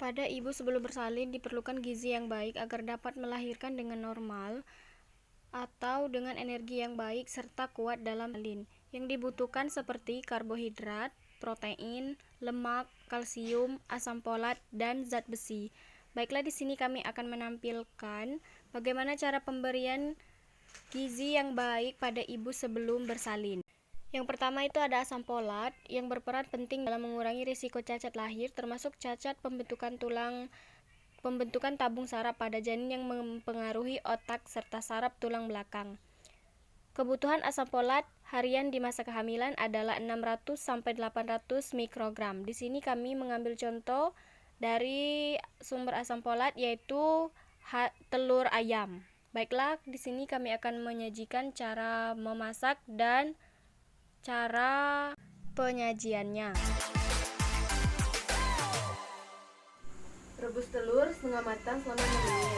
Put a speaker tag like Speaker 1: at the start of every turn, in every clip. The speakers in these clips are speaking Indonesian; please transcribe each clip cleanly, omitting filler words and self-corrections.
Speaker 1: Pada ibu sebelum bersalin diperlukan gizi yang baik agar dapat melahirkan dengan normal atau dengan energi yang baik serta kuat dalam salin. Yang dibutuhkan seperti karbohidrat, protein, lemak, kalsium, asam folat, dan zat besi. Baiklah, di sini kami akan menampilkan bagaimana cara pemberian gizi yang baik pada ibu sebelum bersalin. Yang pertama itu ada asam folat yang berperan penting dalam mengurangi risiko cacat lahir, termasuk cacat pembentukan tabung saraf pada janin yang mempengaruhi otak serta saraf tulang belakang. Kebutuhan asam folat harian di masa kehamilan adalah 600 sampai 800 mikrogram. Di sini kami mengambil contoh dari sumber asam folat yaitu telur ayam. Baiklah, di sini kami akan menyajikan cara memasak dan cara penyajiannya. Rebus telur setengah matang selama 6 menit.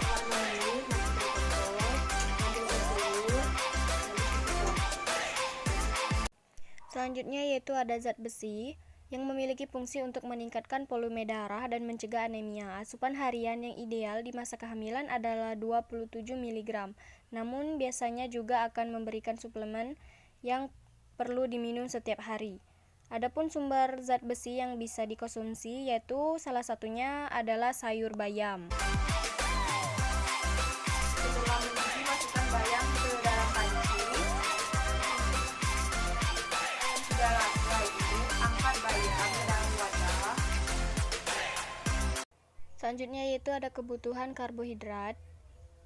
Speaker 1: Setelah 6 menit, masukkan kompor, ambilkan telur, selanjutnya yaitu ada zat besi yang memiliki fungsi untuk meningkatkan volume darah dan mencegah anemia. Asupan harian yang ideal di masa kehamilan adalah 27 mg. Namun biasanya juga akan memberikan suplemen yang perlu diminum setiap hari. Adapun sumber zat besi yang bisa dikonsumsi yaitu salah satunya adalah sayur bayam. Setelah mendidih, masukkan bayam ke dalam panci. Sudah lagi, angkat bayam ke dalam wadah. Selanjutnya yaitu ada kebutuhan karbohidrat.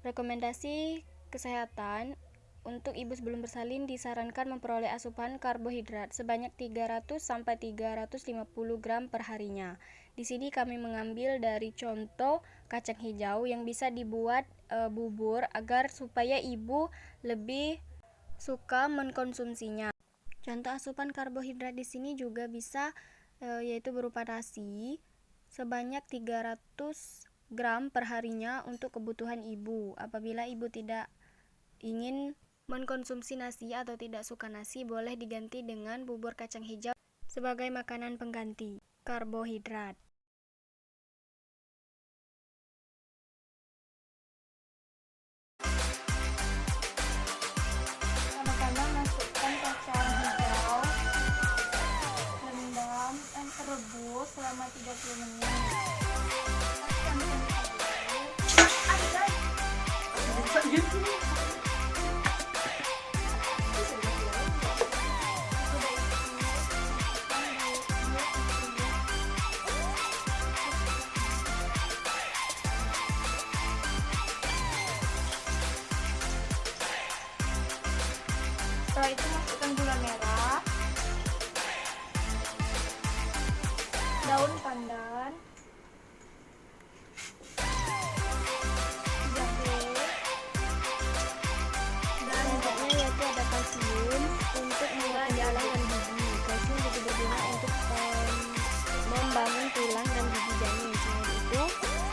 Speaker 1: Rekomendasi kesehatan untuk ibu sebelum bersalin disarankan memperoleh asupan karbohidrat sebanyak 300 sampai 350 gram per harinya. Di sini kami mengambil dari contoh kacang hijau yang bisa dibuat bubur agar supaya ibu lebih suka mengkonsumsinya. Contoh asupan karbohidrat di sini juga bisa yaitu berupa nasi sebanyak 300 gram per harinya untuk kebutuhan ibu. Apabila ibu tidak ingin mengkonsumsi nasi atau tidak suka nasi, boleh diganti dengan bubur kacang hijau sebagai makanan pengganti karbohidrat. Pertama-tama masukkan kacang hijau, rendam dan rebus selama 30 menit. Setelah itu masukkan gula merah, daun pandan, jahe, dan selanjutnya yaitu ada kalsium untuk mengurangi tulang dan gigi. Kalsium juga berguna untuk membangun tulang dan gigi janin. Selain itu,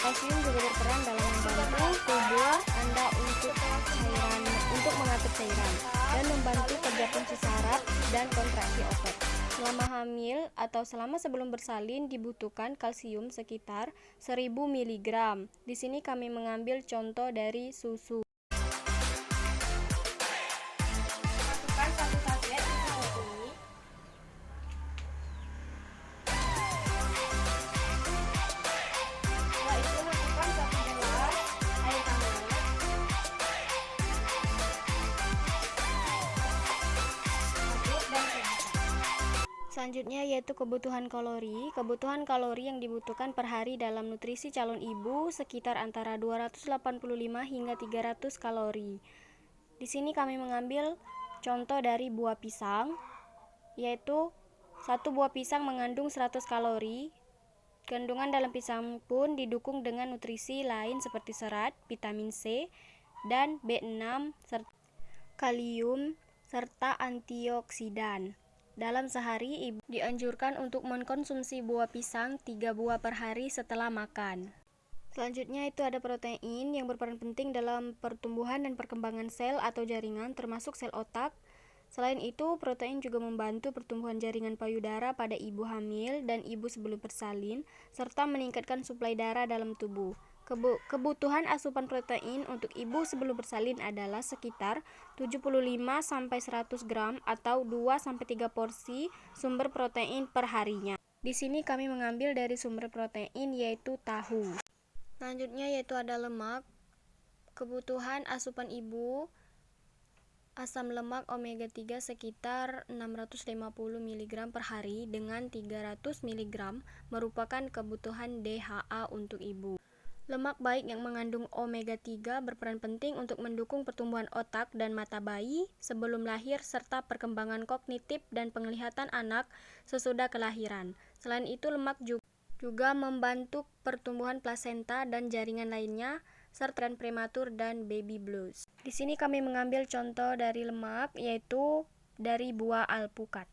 Speaker 1: kalsium juga berperan dalam membantu tubuh Anda untuk mengatur cairan dan membantu kerja fungsi saraf dan kontraksi otot. Selama hamil atau selama sebelum bersalin dibutuhkan kalsium sekitar 1000 mg. Di sini kami mengambil contoh dari susu. Masukkan 1 saset susu murni. Setelah itu masukkan 1 gelas air hangat. Selanjutnya yaitu kebutuhan kalori. Kebutuhan kalori yang dibutuhkan per hari dalam nutrisi calon ibu sekitar antara 285 hingga 300 kalori. Di sini kami mengambil contoh dari buah pisang, yaitu 1 buah pisang mengandung 100 kalori. Kandungan dalam pisang pun didukung dengan nutrisi lain seperti serat, vitamin C, dan B6, kalium, serta antioksidan. Dalam sehari, ibu dianjurkan untuk mengkonsumsi buah pisang 3 buah per hari setelah makan. Selanjutnya itu ada protein yang berperan penting dalam pertumbuhan dan perkembangan sel atau jaringan, termasuk sel otak, Selain itu, protein juga membantu pertumbuhan jaringan payudara pada ibu hamil dan ibu sebelum bersalin, serta meningkatkan suplai darah dalam tubuh. Kebutuhan asupan protein untuk ibu sebelum bersalin adalah sekitar 75-100 gram atau 2-3 porsi sumber protein per harinya. Di sini kami mengambil dari sumber protein yaitu tahu. Selanjutnya yaitu ada lemak. Kebutuhan asupan ibu asam lemak omega 3 sekitar 650 mg per hari dengan 300 mg merupakan kebutuhan DHA untuk ibu. Lemak baik yang mengandung omega 3 berperan penting untuk mendukung pertumbuhan otak dan mata bayi sebelum lahir serta perkembangan kognitif dan penglihatan anak sesudah kelahiran. Selain itu, lemak juga membantu pertumbuhan plasenta dan jaringan lainnya serta prematur dan baby blues. Di sini kami mengambil contoh dari lemak yaitu dari buah alpukat.